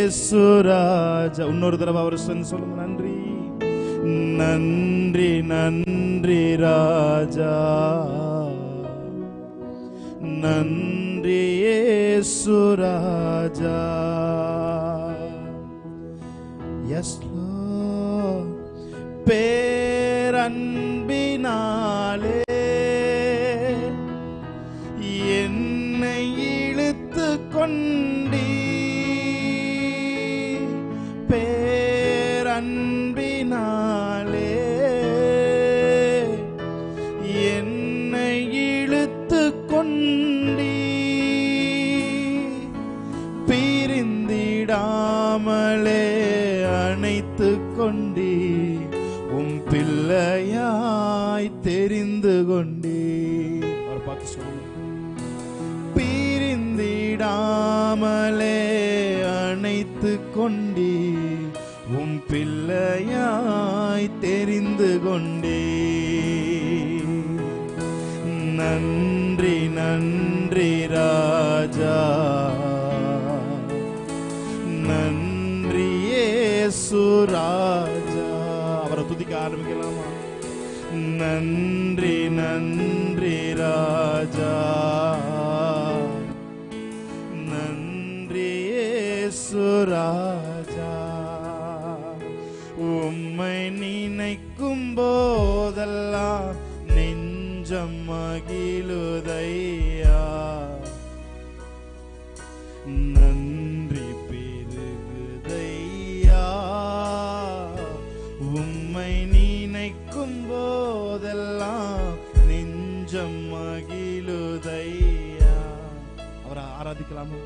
இயேசுராஜா. இன்னொரு தடவை அவர் சொல்லுங்க. நன்றி நன்றி நன்றி ராஜா, நன்றி இயேசுராஜா. S Lord. பேரன்பினாலே என்னை இழுத்து கொண்டீ, பேரன்பினாலே என்னை இழுத்து கொண்டீ, பிரிந்திடாமலே அணைத்து கொண்டீ, உம் பிள்ளையாய் தெரிந்து கொண்டீ. அவர் பார்த்து சொல்லுங்க. பிரிந்திடாமலே அணைத்து கொண்டீ, உம் பிள்ளையாய் தெரிந்து கொண்டீ. நன்றி நன்றி ராஜா, நன்றி இயேசுராஜா. அவரை துதிக்க ஆரம்பிக்கலாமா? நன்றி நன்றி ராஜா, நன்றி இயேசுராஜா. உம்மை நினைக்கும் போதெல்லாம் நெஞ்சம் மகிழுதையா, நன்றி பெருகுதையா. உம்மை நினைக்கும் போதெல்லாம் நெஞ்சம் மகிழுதையா. அவரை ஆராதிக்கலாமா?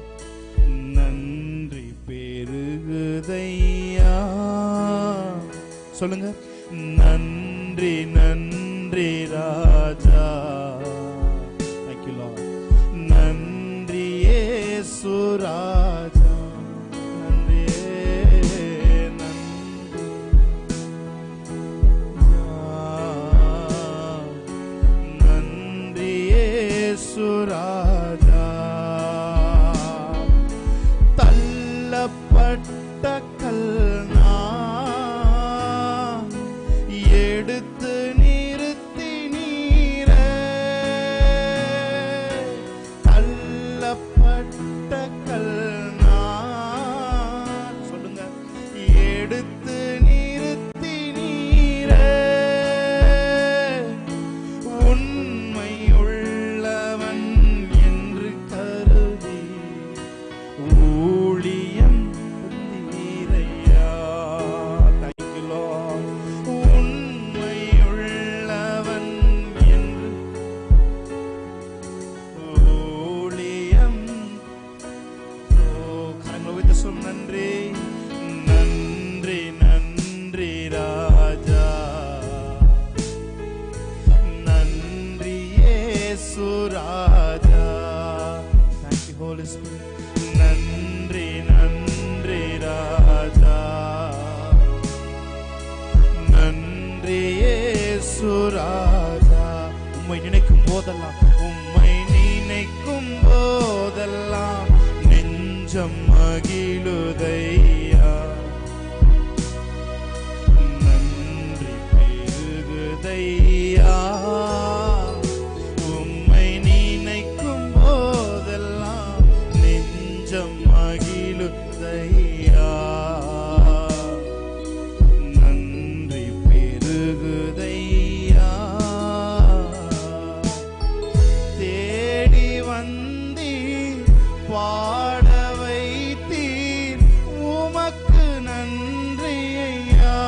நன்றி பெருகுதையா. சொல்லுங்க. நன்றி நன்றி ராஜா. Thank you Lord. நன்றி இயேசுராஜா, நன்றி நன்றி. நன்றி இயேசுராஜா. தள்ளப்பட்ட கல்னா எடுத்து நிறுத்தி நீரே, தள்ளப்பட்ட கல்னா சொல்லுங்க, எடுத்து நிறுத்தி நீரே, உண்மை உள்ளவன் என்று கருதி ஊழியம் தந்தீரையா. Thank you Lord. உண்மை உள்ளவன் என்று ஊழியம். கரங்களை வைத்து சொல். நன்றி நன்றி நன்றி ராஜா, நன்றி இயேசுராஜா. Thank you Holy Spirit. நன்றி நன்றி ராஜா, நன்றி இயேசுராஜா. உம்மை நினைக்கும் போதெல்லாம், உம்மை நினைக்கும் போதெல்லாம் நெஞ்சம் மகிழுதையா, நன்றி பெருகுதையா. உம்மை நினைக்கும் போதெல்லாம் நெஞ்சம் மகிழுதையா, நன்றி பெருகுதையா. தேடி வந்தீர், பாட வைத்தீர், உமக்கு நன்றி ஐயா.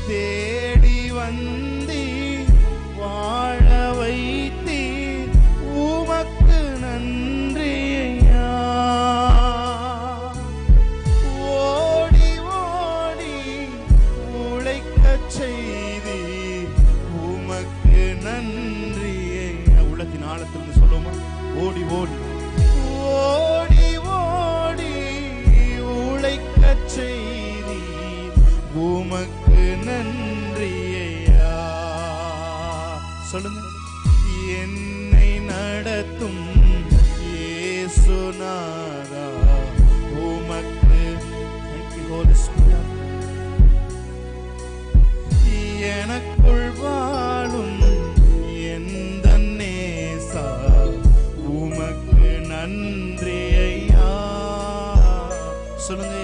தேடி வந்தீர், வாழ வைத்தீர், உமக்கு நன்றி ஐயா. ஓடி ஓடி உழைக்கச் செய்தீர், உமக்கு நன்றி ஐயா. உள்ளத்தின் ஆழத்திலிருந்து சொல்லுமா? ஓடி ஓடி ஓடி ஓடி உழைக்கச் செய்தீர், உமக்கு நன்றி ஐயா. சொல்லுங்க. என்னை நடத்தும் இயேசுநாதா, Spirit. எனக்குள் வாழும் எந்த நேசா உமக்கு நன்றி ஐயா. சொல்லுங்க,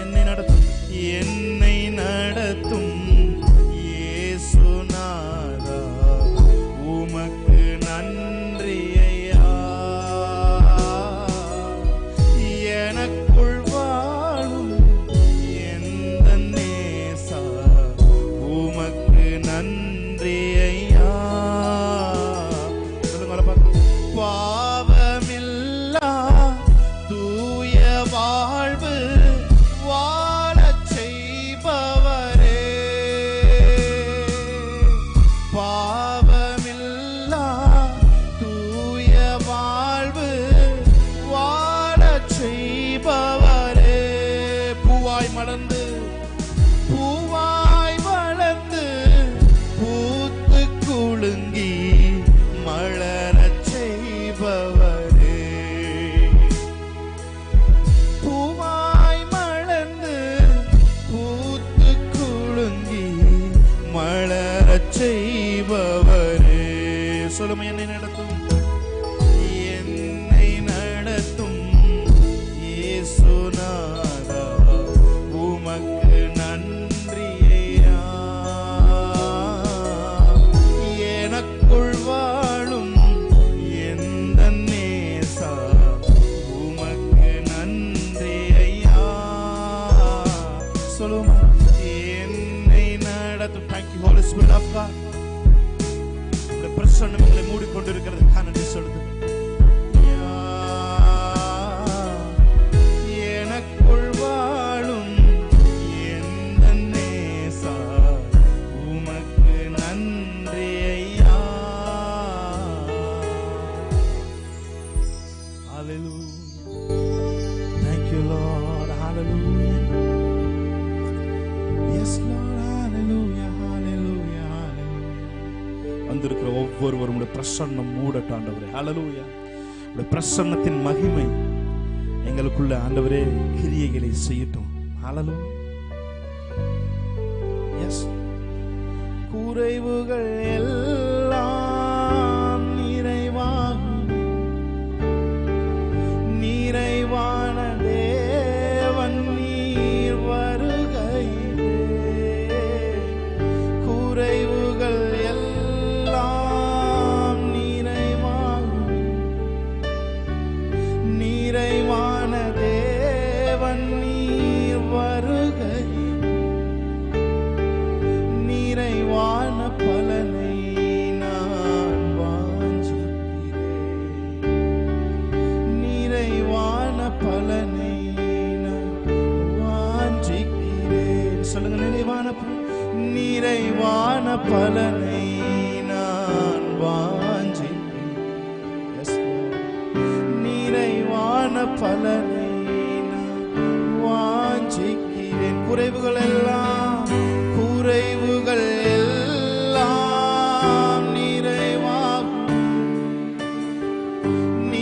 என்னை நடத்தும் இயேசுநாதா உமக்கு நன்றி ஐயா. எனக்குள் வாழும் எந்த நேசா உமக்கு நன்றி ஐயா. சொல்லுங்க, பாவமில்லா தூய வாழ்வு வாழச் செய்பவரே, பாவமில்லா தூய வாழ்வு வாழச் செய்பவரே, பூவாய் மலர்ந்து பூத்து குலுங்கி மலரச் செய்பவரே, பூவாய் மலர்ந்து பூத்து குலுங்கி மலரச் செய்பவரே. சொல்லுமே, என்னை நடத்தும் இயேசுநாதா உமக்கு நன்றி ஐயா. எனக்குள் வாழும் எந்த நேசா உமக்கு நன்றி ஐயா. சொல்லுமா, என்னை நடத்தும். Thank you Holy Spirit of God. உங்களுடைய பிரசன்னம் எங்களை மூடிக்கொண்டிருக்கிறது. நன்றி சொல்லுது. எனக்குள் வாழும் எந்த நேசா உமக்கு நன்றி ஐயா. Hallelujah. Thank you Lord. Hallelujah. Yes Lord. Hallelujah. Hallelujah. Hallelujah. வந்திருக்கிற ஒவ்வொருவரும் பிரசன்னம் மூடட்டும் ஆண்டவரே. ஹல்லேலூயா. உடைய பிரசன்னத்தின் மகிமை எங்களுக்குள்ள ஆண்டவரே கிரியைகளை செய்யட்டும். ஹல்லேலூயா. எஸ். குறைவுகள் எல்லாம் நிறைவான தேவன் நீர் வருகையிலே, குறைவுகள் எல்லாம் நிறைவான தேவன் நீர் வருகையிலே, நிறைவான பலனை நான் வாஞ்சிக்கிறேன், நிறைவான பலனை நான் வாஞ்சிக்கிறேன். சொல்லுங்க, நிறைவான பலனை நான் வாஞ்சிக்கிறேன். நிறைவான பலனை நான் வாஞ்சிக்கிறேன். குறைவுகள் எல்லாம்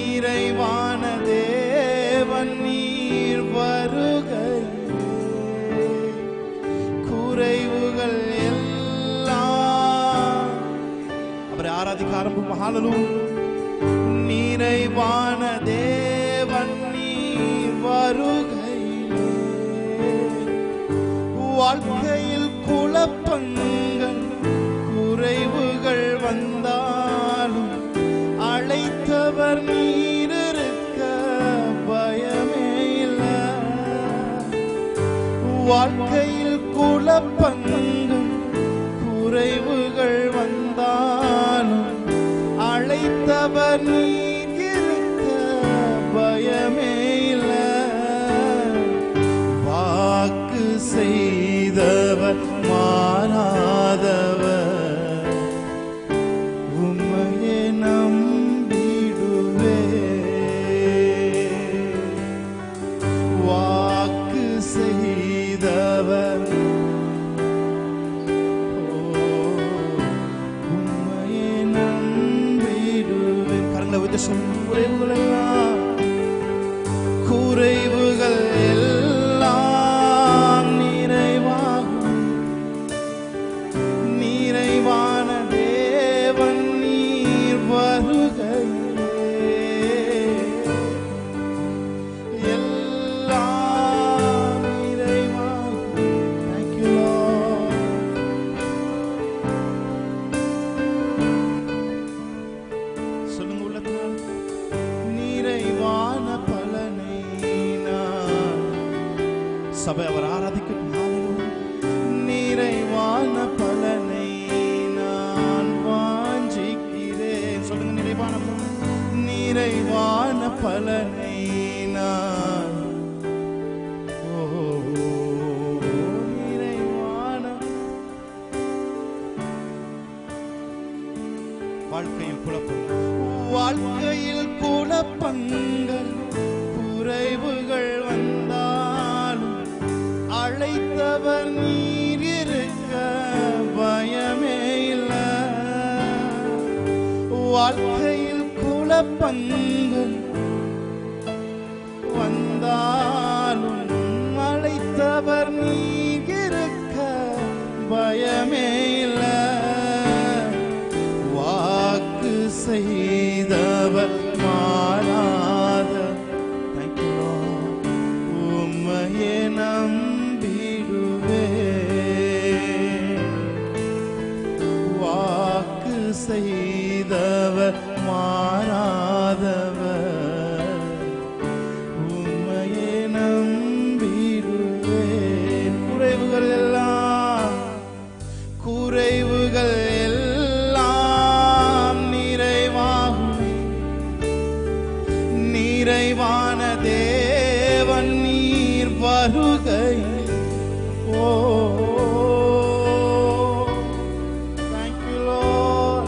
நிறைவான தேவன் நீர் வருகையிலே, குறைவுகள் எல்லாம் அவரை ஆராதிக்க ஆரம்பம். ஹல்லேலூயா. நிறைவான தேவன் நீர் வருகையிலே, வாழ்க்கையில் குழப்பங்கள் குறைவுகள் வந்தாலும் அழைத்தவர் நீர் இருக்க பயமே இல்லை. வாழ்க்கையில் குழப்பங்கள் குறைவுகள் வந்தாலும் அழைத்தவர் நீர் இருக்க பயமே இல்லை. வாக்கு செய்தவர் மாறாதவர், உம்மையே நம்பிடுவே. வாக்கு செய்தவர் உம்மையே நம்பிடுவே. கரங்களை விட்டு சொல்லுங்க, குறைவுகள் எல்லாம் நிறைவான சபை அவர் ஆராதிக்கட்டும். நிறைவான பலனை நான் வாஞ்சிக்கிறேன். சொல்லுங்க, நிறைவான பலனை நான் நிறைவான வாழ்க்கையில் குழப்பங்கள் குறைவுகள் வந்தாலும் அழைத்தவர் நீர் இருக்க பயமே இல்லை. வாழ்க்கையில் குழப்பங்கள் வந்தாலும் அழைத்தவர் நீர் இருக்க பயமே இல்லை. வாக்கு செய்தவர் மாறாத உம்மையே நம்பிடுவே. வாக்கு செய்தவர் மாறாதவர் உம்மையே நம்பிடுவேன். குறைவுகள் எல்லாம் நிறைவாகும். நிறைவான தேவன் நீர் வருகை. ஓ thank you Lord.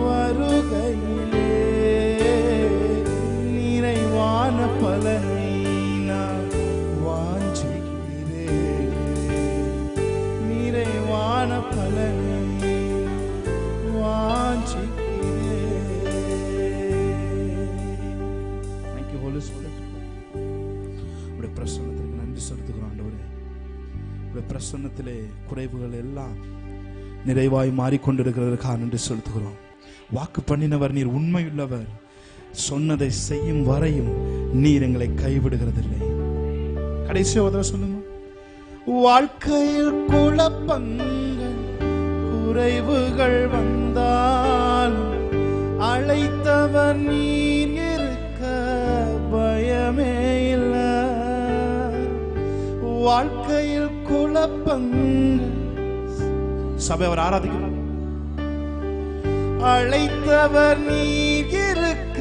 வருகையிலே நிறைவான பலனை நான் வாஞ்சிக்கிறேன். நிறைவான பலனை வாஞ்சிக்கிறேன். Thank you Holy Spirit. உடைய பிரசன்னத்திற்கு நன்றி செலுத்துகிறோம் ஆண்டவரே. உடைய பிரசன்னத்திலே குறைவுகள் எல்லாம் நிறைவாய் மாறிக்கொண்டிருக்கிறதற்காக நன்றி செலுத்துகிறோம். வாக்கு பண்ணினவர் நீர் உண்மையுள்ளவர். சொன்னதை செய்யும் வரையும் நீர் எங்களை கைவிடுகிறதில்லை. கடைசி சொல்லுங்க. வாழ்க்கையில் குழப்பங்கள் குறைவுகள் வந்தாலும் அழைத்தவர் நீர் இருக்க பயமே இல்லை. வாழ்க்கையில் குழப்பங்கள் சபை அவர் ஆராதிக்கிறார். அழைத்தவர் நீர் இருக்க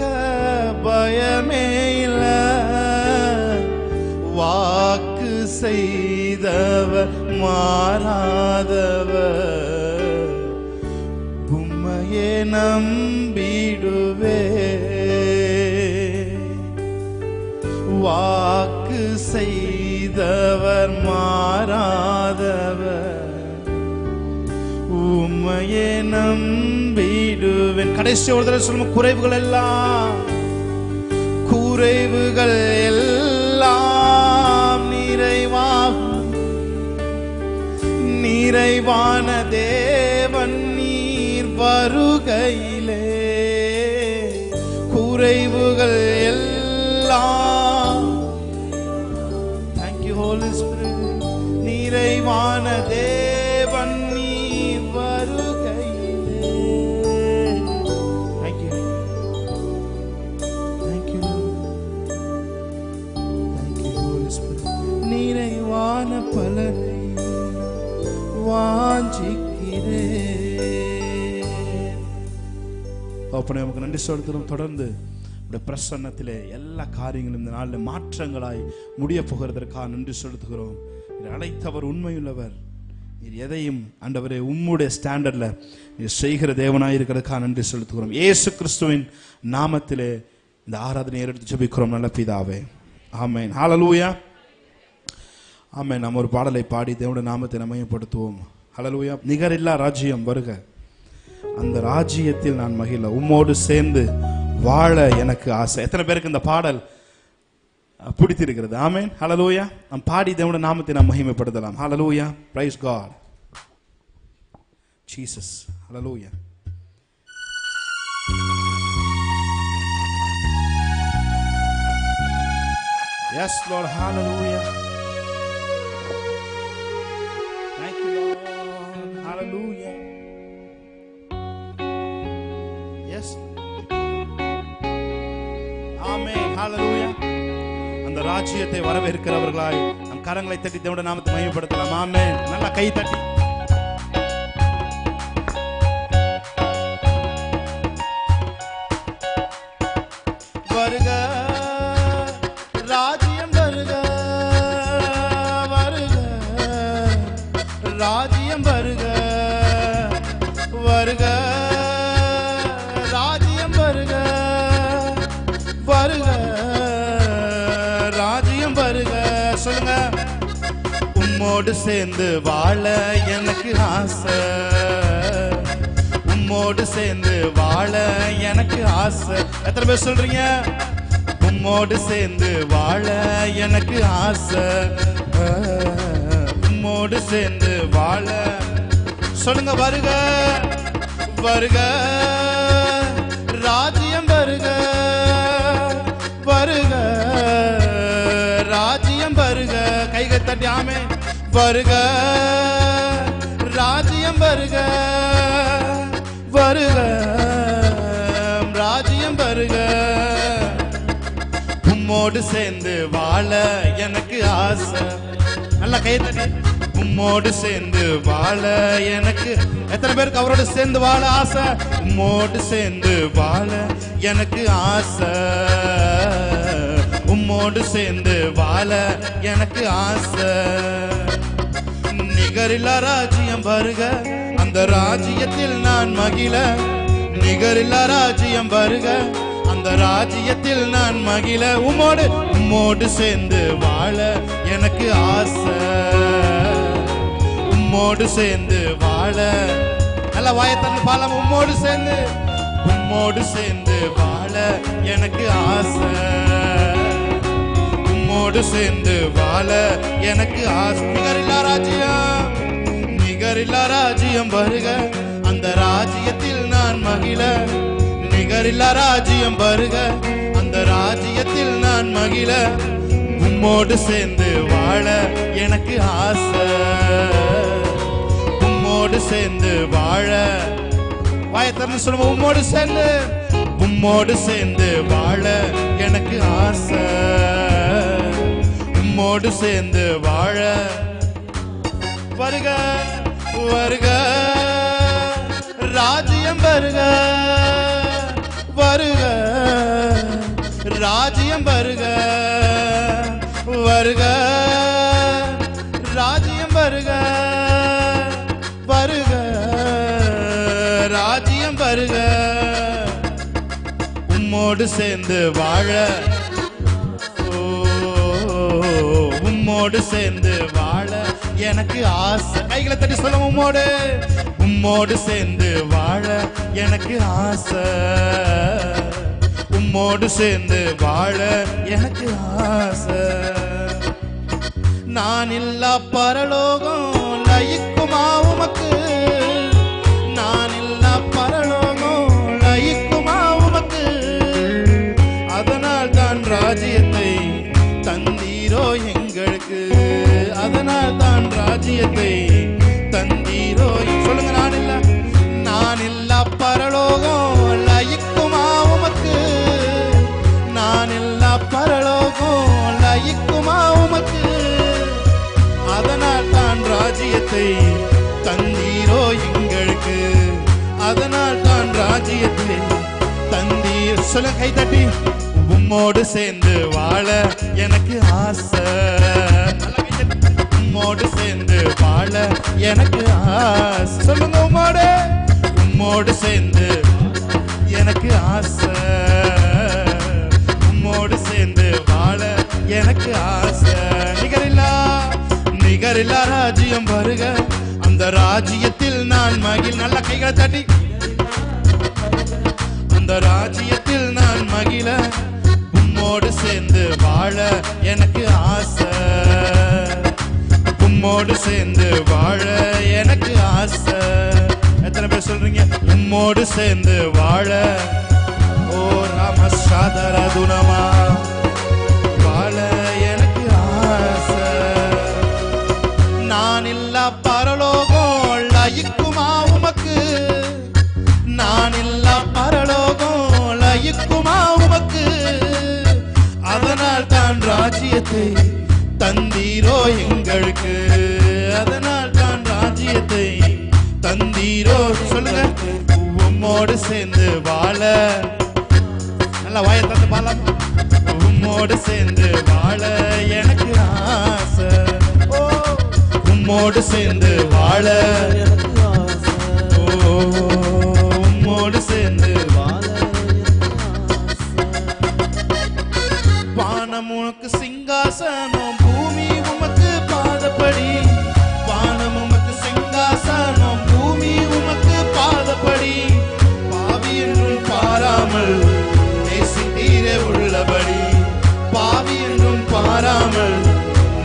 பயமே இல்லை. வாக்கு செய்தவர் மாறாதவர் உம்மையே நம்பிடுவே. வாக்கு செய்தவர் மாறாதவர் உம்மையே நம்பிடுவேன். கடைசி ஒரு தடவை சொல்லுங்க. குறைவுகள் எல்லாம் நிறைவாகும். நிறைவான தேவன் நீர் வருகையிலே குறைவுகள் எல்லாம் thank you Holy Spirit. நிறைவான தேவன் நீர் வருகையிலே thank you Holy Spirit. நிறைவான பலனை வாஞ்சிக்கிறேன். அப்பனே நமக்கு நன்றி செலுத்துகிறோம். தொடர்ந்து பிரசன்னத்திலே எல்லா காரியங்களும் இந்த நாளில் மாற்றங்களாய் முடிய போகிறதற்காக நன்றி செலுத்துகிறோம். அழைத்தவர் உண்மையுள்ளவர். நீர் எதையும் ஆண்டவரே உம்முடைய ஸ்டாண்டர்ட்ல நீர் செய்கிற தேவனாய் இருக்கிறதுக்காக நன்றி செலுத்துகிறோம். இயேசு கிறிஸ்துவின் நாமத்திலே இந்த ஆராதனையை எடுத்து ஜெபிக்கிறோம் நல்ல பிதாவே. ஆமென். ஹல்லேலூயா. ஆமென். நாம் ஒரு பாடலை பாடி தேவனுடைய நாமத்தை மகிமைப்படுத்துவோம். ஹல்லேலூயா. நிகரில்லா ராஜ்யம் வருக, அந்த ராஜ்யத்தில் நான் மகிழ உம்மோடு சேர்ந்து வாழ எனக்கு ஆசை. எத்தனை பேருக்கு இந்த பாடல் பிடித்திருக்கிறது? ஆமென். ஹல்லேலூயா. நாம் பாடி தேவனுடைய நாமத்தை நாம் மகிமைப்படுத்தலாம். Hallelujah. Praise God. Jesus. Hallelujah. Yes Lord. Hallelujah. Thank you Lord. Hallelujah. Yes. ஹalleluya. அந்த ராஜ்யத்தை வரவேற்கிறவர்களாய் நம் கரங்களை தட்டி தேவனுடைய நாமத்தை மகிமைப்படுத்தலாம். ஆமென். நல்லா கை தட்டி வருக ராஜ்யம் வருக வருக ராஜ்யம் வருக வருக ராஜ்யம் வருக வருக ராஜ்யம் வருக. சொல்லுங்க. உம்மோடு சேர்ந்து வாழ எனக்கு ஆசை, உம்மோடு சேர்ந்து வாழ எனக்கு ஆசை. எத்தனை பேர் சொல்றீங்க? உம்மோடு சேர்ந்து வாழ எனக்கு ஆசை, உம்மோடு சேர்ந்து வாழ. சொல்லுங்க. வருக வருக ராஜ்யம் வருக வருக ராஜ்யம் வருக. கைகள் தட்டி ஆமென். வருக ராஜ்யம் வருக வருக ராஜ்யம் வருக. உம்மோடு சேர்ந்து வாழ எனக்கு ஆசை. நல்லா கை தட்டி. உம்மோடு சேர்ந்து வாழ எனக்கு. எத்தனை பேருக்கு அவரோடு சேர்ந்து வாழ ஆசை? உம்மோடு சேர்ந்து வாழ எனக்கு ஆசை, உம்மோடு சேர்ந்து வாழ எனக்கு ஆசை. நிகரில்லா ராஜ்யம் வருக, அந்த ராஜ்யத்தில் நான் மகிழ. நிகரில்லா ராஜ்யம் வருக, அந்த ராஜ்யத்தில் நான் மகிழ. உம்மோடு சேர்ந்து வாழ எனக்கு ஆசை, உம்மோடு சேர்ந்து வாழ. நல்ல வாயத்தன்னு பாலம். உம்மோடு சேர்ந்து வாழ எனக்கு ஆசை, உம்மோடு சேர்ந்து வாழ எனக்கு ஆசை. நிகரில்லா ராஜ்யம், நிகரில்லா ராஜ்யம் வருக, அந்த ராஜ்யத்தில் நான் மகிழ. நிகரில்லா ராஜ்யம் வருக, அந்த ராஜ்யத்தில் நான் மகிழ. உம்மோடு சேர்ந்து வாழ எனக்கு ஆசை, உம்மோடு சேர்ந்து வாழ. வாயத்தன்னு சொல்லுவோம். உம்மோடு சேர்ந்து வாழ எனக்கு ஆசை, உம்மோடு சேர்ந்து வாழ. வருக வருக ராஜ்யம் வருக வருக ராஜ்யம் வருக வருக ராஜ்யம் வருக வருக ராஜ்யம் வருக. உம்மோடு சேர்ந்து வாழ, உம்மோடு சேர்ந்து வாழ எனக்கு ஆசை. கைகளை தட்டி சொல்லுவோம். உம்மோடு சேர்ந்து வாழ எனக்கு ஆசை, உம்மோடு சேர்ந்து வாழ எனக்கு ஆசை. நான் இல்லா பரலோகம் லயிக்குமா உமக்கு, நான் இல்லா பரலோகம் லயிக்குமா உமக்கு. அதனால் தான் ராஜ்யத்தை தந்தீரோ எங்களுக்கு, அதனால் தான் ராஜ்யத்தை தந்தீரோ. சொல்லுங்க. நான் இல்லா பரலோகம் லயிக்குமா உமக்கு, நான் இல்லா பரலோகம் லயிக்குமா உமக்கு. அதனால் தான் ராஜ்யத்தை தந்தீரோ எங்களுக்கு, அதனால் தான் ராஜ்யத்தை தந்தீர். சொல்ல கை தட்டி. உம்மோடு சேர்ந்து வாழ எனக்கு ஆசை, உம்மோடு சேர்ந்து வாழ எனக்கு ஆசை. சொல்லுங்க. உம்மோடு சேர்ந்து எனக்கு ஆசை, உம்மோடு சேர்ந்து வாழ எனக்கு ஆசை. நிகரில்லா ராஜ்யம் வருக, அந்த ராஜ்யத்தில் நான் மகிழ். நல்ல கைகளை தட்டி. அந்த ராஜ்யத்தில் நான் மகிழ. உம்மோடு சேர்ந்து வாழ எனக்கு ஆசை, உம்மோடு சேர்ந்து வாழ எனக்கு ஆசை. எத்தனை பேர் சொல்றீங்க? உம்மோடு சேர்ந்து வாழ. ஓ ராமசாதரதுனமா வாழ எனக்கு ஆசை. நான் இல்லா பரலோகம் லயிக்குமா உமக்கு, நான் இல்லா பரலோகம் லயிக்குமா உமக்கு. ராஜ்யத்தை தந்தீரோ எங்களுக்கு, அதனால் தான் ராஜ்யத்தை தந்தீரோ. சொல்லுங்க, உம்மோடு சேர்ந்து வாழ, நல்லா வாயை தந்து பாலாம். உம்மோடு சேர்ந்து வாழ எனக்கு ஆசை, உம்மோடு சேர்ந்து வாழ, உம்மோடு சேர்ந்து வாழ. வானம் உனக்கு சிங்காசனம், பூமி உமக்கு பாதப்படி. வானம் உமக்கு சிங்காசனம், பூமி உமக்கு பாதப்படி. பாவி என்றும் பாராமல் நேசித்தீரே உள்ளபடி, பாவி என்றும் பாராமல்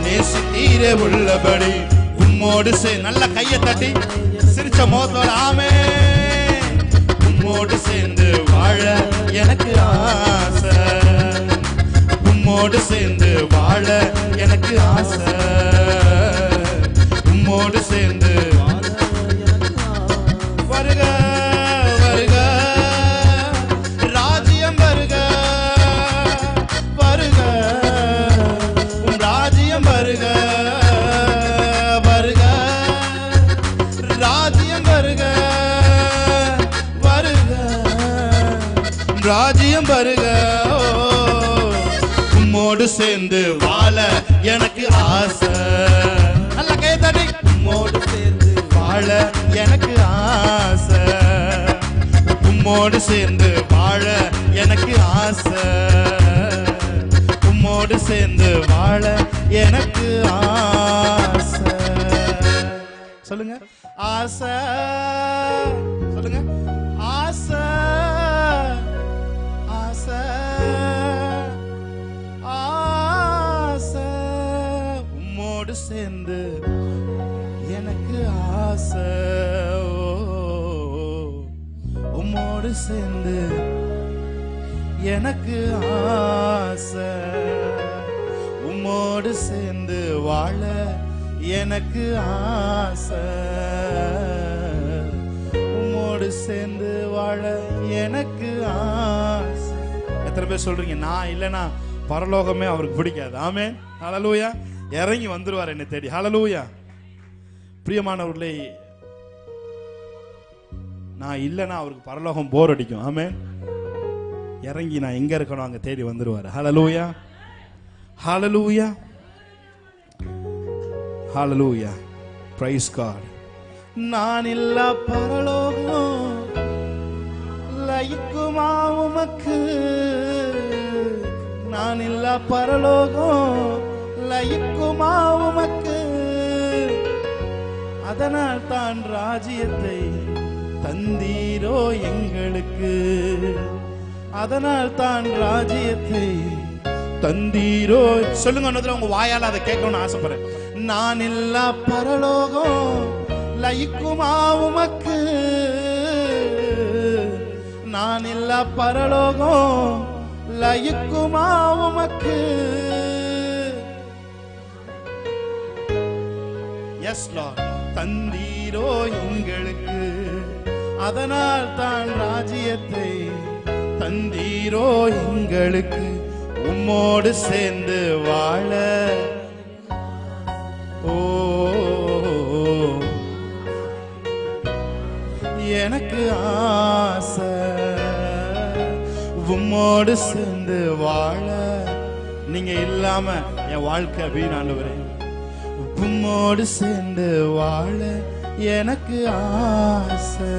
நேசித்தீரே உள்ளபடி. உம்மோடு நல்ல கையை தட்டி சிரிச்ச மோத்தோட ஆமே. உம்மோடு சேர்ந்து வாழ எனக்கு ஆசை, உம்மோடு சேர்ந்து வாழ எனக்கு ஆசை, உம்மோடு சேர்ந்து வருக வருக ராஜ்யம் வருக வருக, உம் ராஜ்யம் வருக வருக, ராஜ்யம் வருக வருக, ராஜ்யம் வருக. உம்மோடு சேர்ந்து வாழ எனக்கு ஆசை, நல்ல கை தட்டி. உம்மோடு சேர்ந்து வாழ எனக்கு ஆசை, உம்மோடு சேர்ந்து வாழ எனக்கு ஆசை, உம்மோடு சேர்ந்து வாழ எனக்கு ஆசை. சொல்லுங்க ஆசை, சொல்லுங்க ஆசை ஆசை ஆசை, உம்மோடு சேர்ந்து எனக்கு ஆசை, உம்மோடு சேர்ந்து எனக்கு ஆசை, உம்மோடு சேர்ந்து வாழ எனக்கு ஆசை, உம்மோடு சேர்ந்து வாழ எனக்கு ஆசை. எத்தனை பேர் சொல்றீங்க நான் இல்லைன்னா பரலோகமே அவருக்கு பிடிக்காது? ஆமென், ஹல்லேலூயா. இறங்கி வந்துருவார் என்னை தேடி, ஹல்லேலூயா. பிரியமானவர்களே, நான் இல்லைன்னா அவருக்கு பரலோகம் போர் அடிக்கும். ஆமென். இறங்கி நான் எங்க இருக்கணும் அங்க தேடி வந்துருவார். Hallelujah, hallelujah, hallelujah. Praise God. நான் இல்ல பரலோகம் லயிக்குமா உமக்கு, நான் இல்ல பரலோகம் லயிக்குமா உமக்கு, அதனால் தான் ராஜ்யத்தை தந்தீரோ எங்களுக்கு, அதனால் தான் ராஜ்யத்தை தந்தீரோ. சொல்லுங்க, உங்க வாயால அதை கேட்கணும்னு ஆசைப்படுறேன். நான் இல்ல பரலோகம் லயிக்குமா உமக்கு, நான் இல்ல பரலோகம் லயிக்குமா உமக்கு. எஸ் லார்ட், தந்தீரோ எங்களுக்கு, அதனால் தான் ராஜ்யத்தை தந்தீரோ எங்களுக்கு, உம்மோடு சேர்ந்து வாழ. ஓ எனக்கு ஆசை, உம்மோடு சேர்ந்து வாழ. நீங்க இல்லாம என் வாழ்க்கை வீணாண்டவரே, உம்மோடு சேர்ந்து வாழ எனக்கு ஆசை.